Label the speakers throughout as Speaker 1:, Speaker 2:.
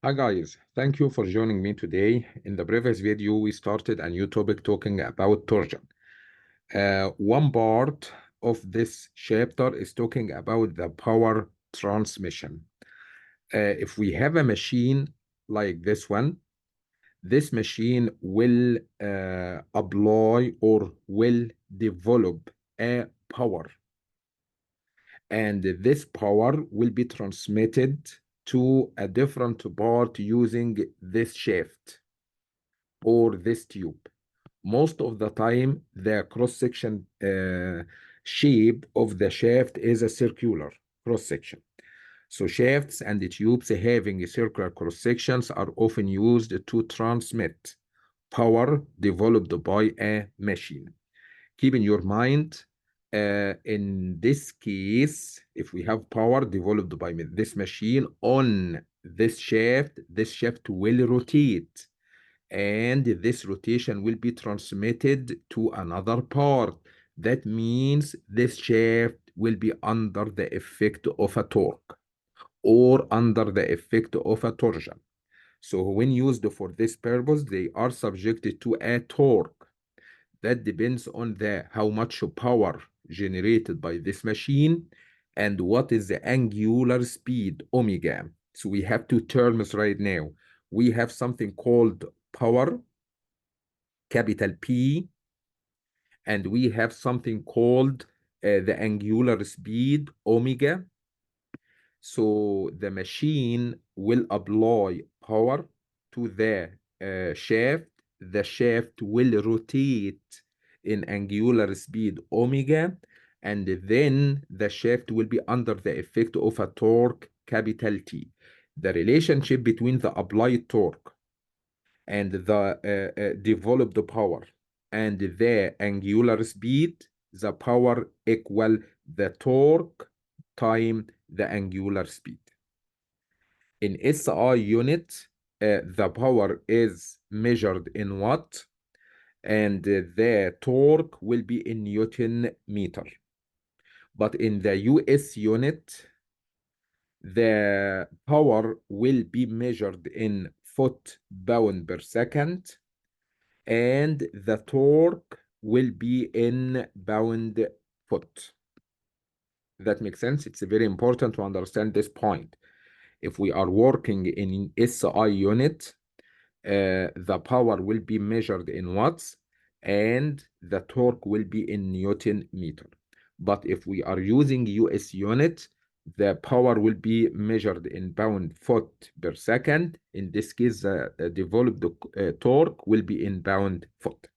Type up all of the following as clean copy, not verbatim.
Speaker 1: Hi guys, thank you for joining me today. In the previous video, we started a new topic talking about torsion. One part of this chapter is talking about the power transmission. If we have a machine like this machine will apply or will develop a power, and this power will be transmitted to a different part using this shaft or this tube. Most of the time, the cross-section shape of the shaft is a circular cross-section. So shafts and the tubes having circular cross-sections are often used to transmit power developed by a machine. Keep in your mind, in this case, if we have power developed by this machine on this shaft will rotate, and this rotation will be transmitted to another part. That means this shaft will be under the effect of a torque or under the effect of a torsion. So when used for this purpose, they are subjected to a torque that depends on the how much power generated by this machine and what is the angular speed omega. So we have two terms right now. We have something called power, capital P, and we have something called the angular speed omega. So the machine will apply power to the shaft. The shaft will rotate in angular speed omega, and then the shaft will be under the effect of a torque, capital T. The relationship between the applied torque and the developed power and the angular speed, the power equal the torque time the angular speed. In SI unit, the power is measured in watt, and the torque will be in Newton meter. But in the US unit, the power will be measured in foot pound per second, and the torque will be in pound foot. That makes sense. It's very important to understand this point. If we are working in SI unit, the power will be measured in watts and the torque will be in Newton meter. But if we are using US unit, the power will be measured in pound foot per second. In this case, the developed torque will be in pound foot.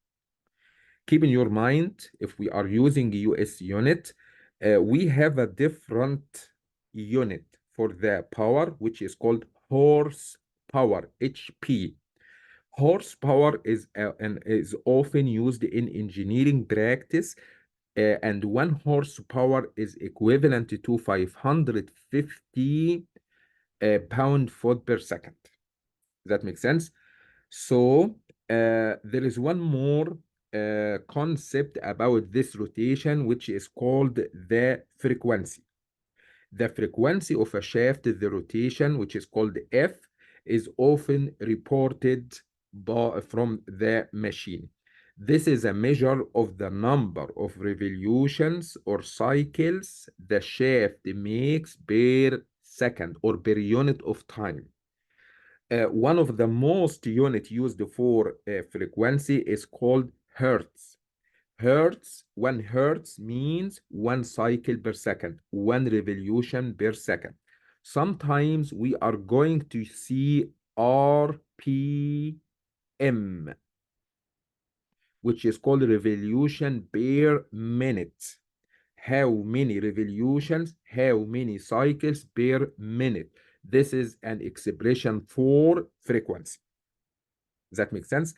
Speaker 1: Keep in your mind, if we are using US unit, we have a different unit for the power, which is called horsepower, HP. Horsepower is often used in engineering practice, and 1 horsepower is equivalent to 550 pound-foot per second. That makes sense? So there is one more concept about this rotation, which is called the frequency. The frequency of a shaft, the rotation, which is called F, is often reported from the machine. This is a measure of the number of revolutions or cycles the shaft makes per second or per unit of time. One of the most unit used for frequency is called hertz. Hertz, 1 hertz means 1 cycle per second, 1 revolution per second. Sometimes we are going to see RPM, which is called revolution per minute. How many revolutions, how many cycles per minute. This is an expression for frequency. Does that make sense?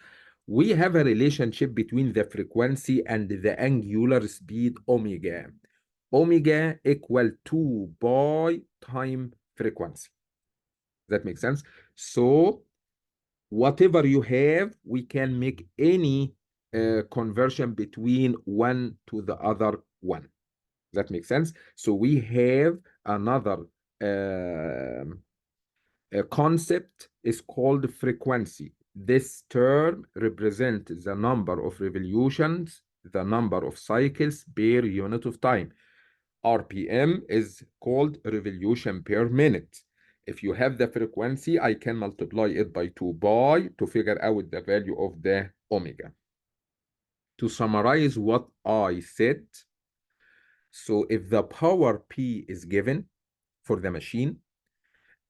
Speaker 1: We have a relationship between the frequency and the angular speed omega. Omega equal 2 pi time frequency. That makes sense? So whatever you have, we can make any conversion between one to the other one. That makes sense? So we have another concept is called frequency. This term represents the number of revolutions, the number of cycles per unit of time. RPM is called revolution per minute. If you have the frequency, I can multiply it by 2 pi to figure out the value of the omega. To summarize what I said, so if the power P is given for the machine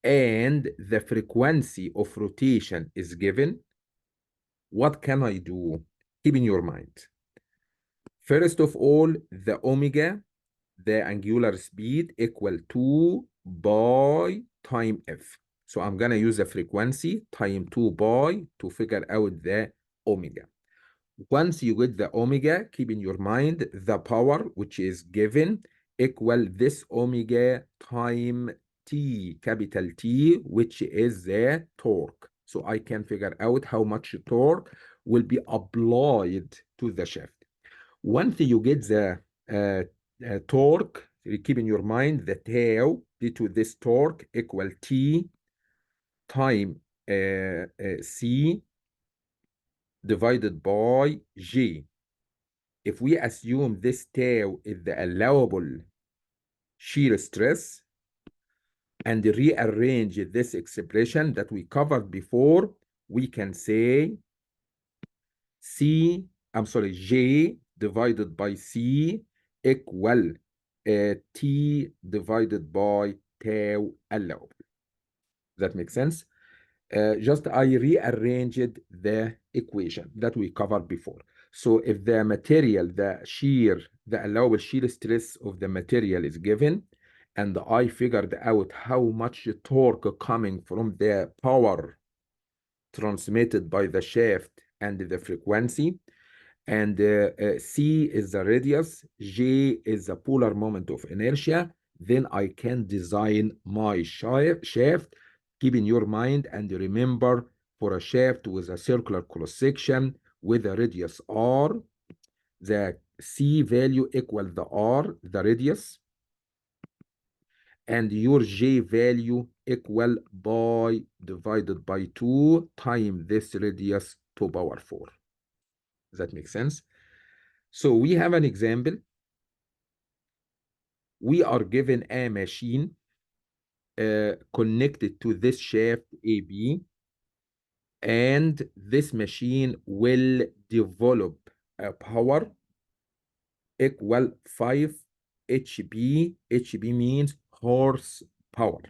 Speaker 1: and the frequency of rotation is given, what can I do? Keep in your mind. First of all, the omega, the angular speed equal to pi time f. So I'm gonna use the frequency time 2 pi to figure out the omega. Once you get the omega, keep in your mind the power which is given equal this omega time T, capital T, which is the torque. So I can figure out how much torque will be applied to the shaft. Once you get the torque, keep in your mind the tau due to this torque equal T time C divided by G. If we assume this tau is the allowable shear stress and rearrange this expression that we covered before, we can say J divided by C equal T divided by tau allowable. That makes sense? Just I rearranged the equation that we covered before. So if the material, the allowable shear stress of the material is given, and I figured out how much torque coming from the power transmitted by the shaft and the frequency, and C is the radius, J is the polar moment of inertia, then I can design my shaft. Keep in your mind and remember, for a shaft with a circular cross section with a radius R, the C value equal the R, the radius, and your J value equal pi divided by 2 times this radius to power 4. Does that make sense? So we have an example. We are given a machine connected to this shaft AB, and this machine will develop a power equal 5 HP. HP means horsepower.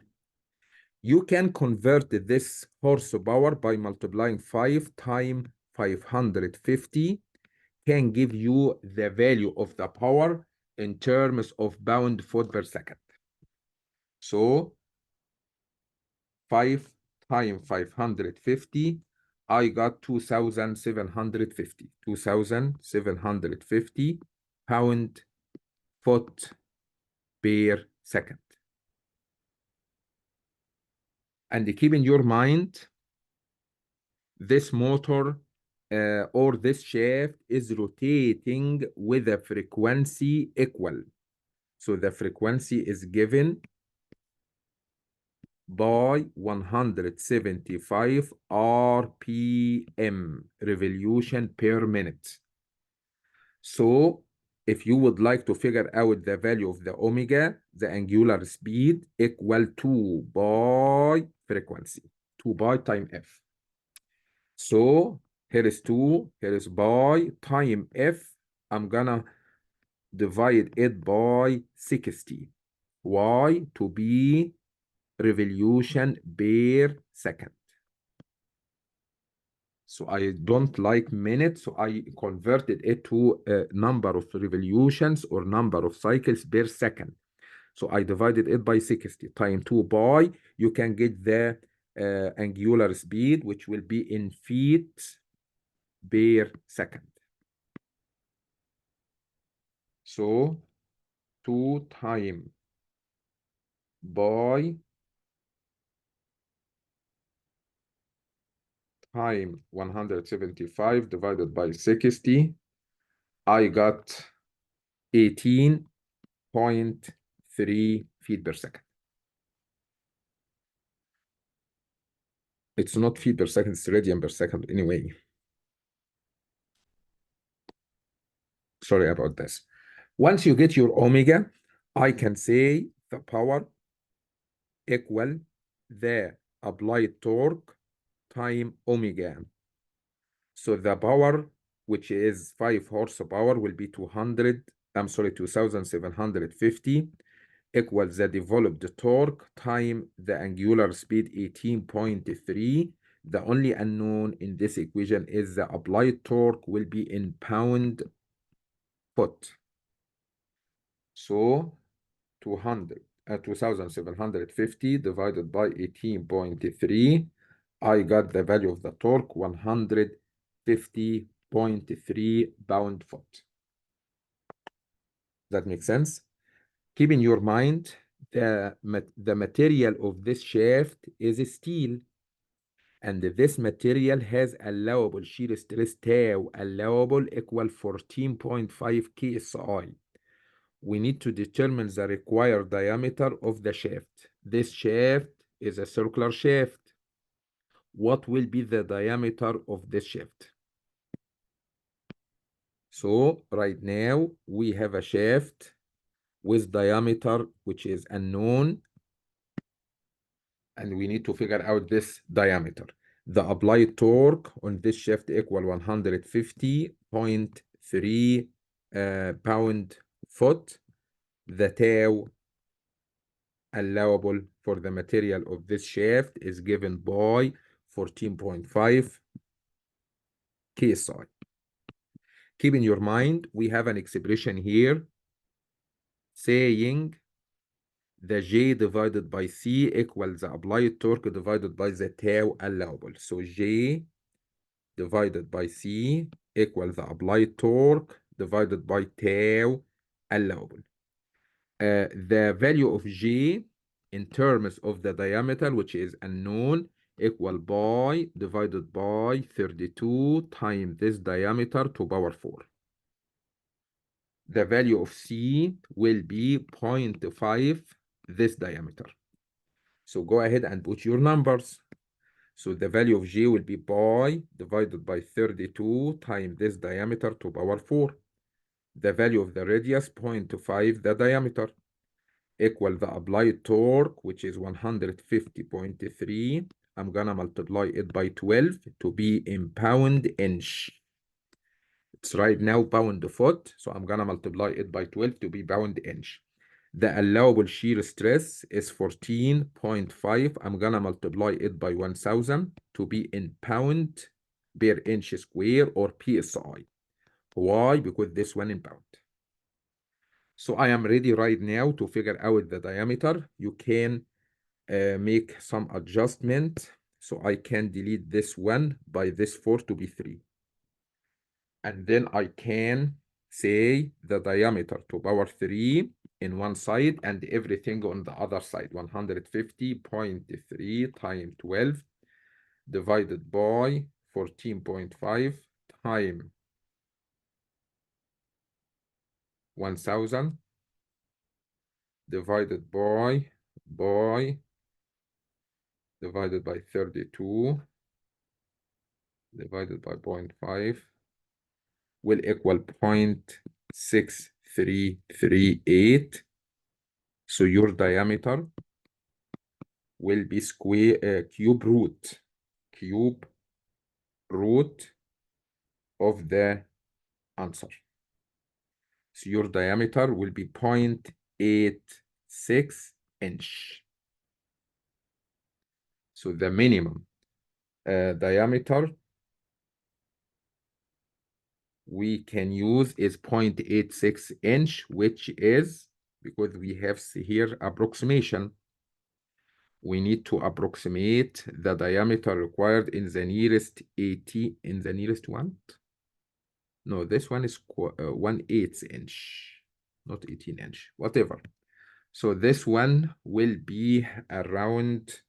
Speaker 1: You can convert this horsepower by multiplying 5 times 550, can give you the value of the power in terms of pound-foot per second. So 5 times 550, I got 2,750. 2,750 pound-foot per second. And keep in your mind, this motor or this shaft is rotating with a frequency equal. So the frequency is given by 175 RPM, revolution per minute. So if you would like to figure out the value of the omega, the angular speed equal to by frequency, 2 pi time f. So here is 2, here is pi time f. I'm gonna divide it by 60. Why? To be revolution per second. So I don't like minutes, so I converted it to a number of revolutions or number of cycles per second. So I divided it by 60 times 2 pi. You can get the angular speed, which will be in feet per second. So 2 times pi times 175 divided by 60, I got 18.3 feet per second. It's not feet per second, it's radian per second anyway. Sorry about this. Once you get your omega, I can say the power equal the applied torque time omega. So the power, which is 5 horsepower, will be 2750 equals the developed torque time the angular speed 18.3. The only unknown in this equation is the applied torque will be in pound foot. So 2750 divided by 18.3, I got the value of the torque 150.3 pound foot. That makes sense? Keep in your mind the material of this shaft is steel, and this material has allowable shear stress tau allowable equal 14.5 KSI. We need to determine the required diameter of the shaft. This shaft is a circular shaft. What will be the diameter of this shaft? So right now we have a shaft with diameter which is unknown, and we need to figure out this diameter. The applied torque on this shaft equal 150.3 pound foot. The tau allowable for the material of this shaft is given by 14.5 KSI. Keep in your mind, we have an expression here saying the J divided by C equals the applied torque divided by the tau allowable. So J divided by C equals the applied torque divided by tau allowable. The value of G in terms of the diameter, which is unknown, equal by divided by 32 times this diameter to power 4. The value of C will be 0.5 this diameter. So go ahead and put your numbers. So the value of G will be pi divided by 32 times this diameter to power 4. The value of the radius 0.5 the diameter equal the applied torque, which is 150.3. I'm gonna multiply it by 12 to be in pound inch. It's right now pound foot, so I'm gonna multiply it by 12 to be pound inch. The allowable shear stress is 14.5. I'm gonna multiply it by 1000 to be in pound per inch square or PSI. Why? Because this one in pound. So I am ready right now to figure out the diameter. You can make some adjustment. So I can delete this one by this 4 to be 3. And then I can say the diameter to power 3 in one side and everything on the other side. 150.3 times 12 divided by 14.5 times 1000 divided by divided by 32 divided by 0.5 will equal 0.6338. So your diameter will be cube root of the answer. So your diameter will be 0.86 inch. So the minimum diameter we can use is 0.86 inch, which is, because we have here approximation, we need to approximate the diameter required in the nearest 80, in the nearest one. No, this one is 1/8 inch, not 18 inch, whatever. So this one will be around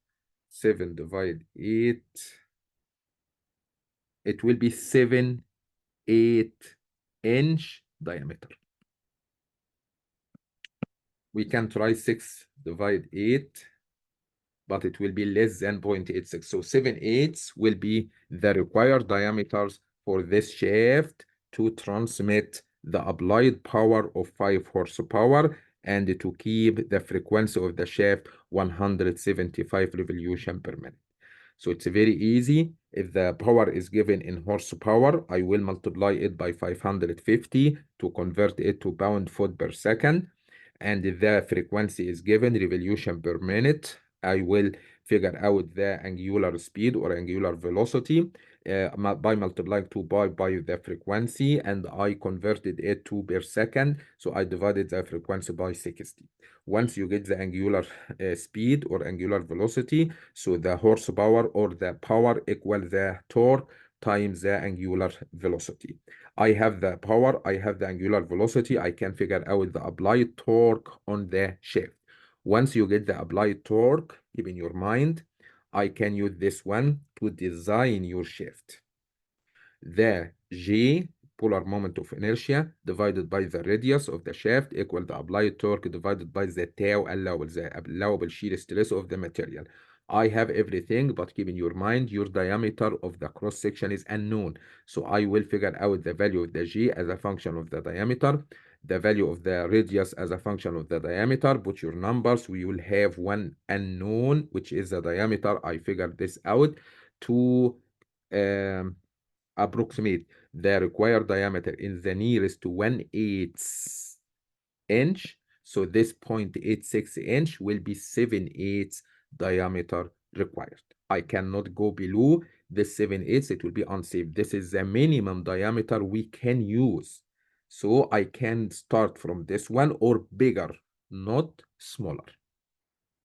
Speaker 1: 7 divided 8. It will be 7/8 inch diameter. We can try 6 divided 8 but it will be less than 0.86. So 7/8 will be the required diameters for this shaft to transmit the applied power of 5 horsepower and to keep the frequency of the shaft 175 revolution per minute. So it's very easy. If the power is given in horsepower, I will multiply it by 550 to convert it to pound-foot per second. And if the frequency is given revolution per minute, I will figure out the angular speed or angular velocity by multiplying 2 by the frequency, and I converted it to per second. So I divided the frequency by 60. Once you get the angular speed or angular velocity, so the horsepower or the power equal the torque times the angular velocity. I have the power, I have the angular velocity, I can figure out the applied torque on the shaft. Once you get the applied torque, keep in your mind, I can use this one to design your shaft. The G, polar moment of inertia, divided by the radius of the shaft equal the applied torque divided by the tau allowable, the allowable shear stress of the material. I have everything, but keep in your mind, your diameter of the cross section is unknown. So I will figure out the value of the G as a function of the diameter, the value of the radius as a function of the diameter. Put your numbers. We will have one unknown, which is the diameter. I figured this out to um, approximate the required diameter in the nearest to 1/8 inch. So this 0.86 inch will be 7/8 diameter required. I cannot go below this 7/8. It will be unsafe. This is the minimum diameter we can use. So I can start from this one or bigger, not smaller.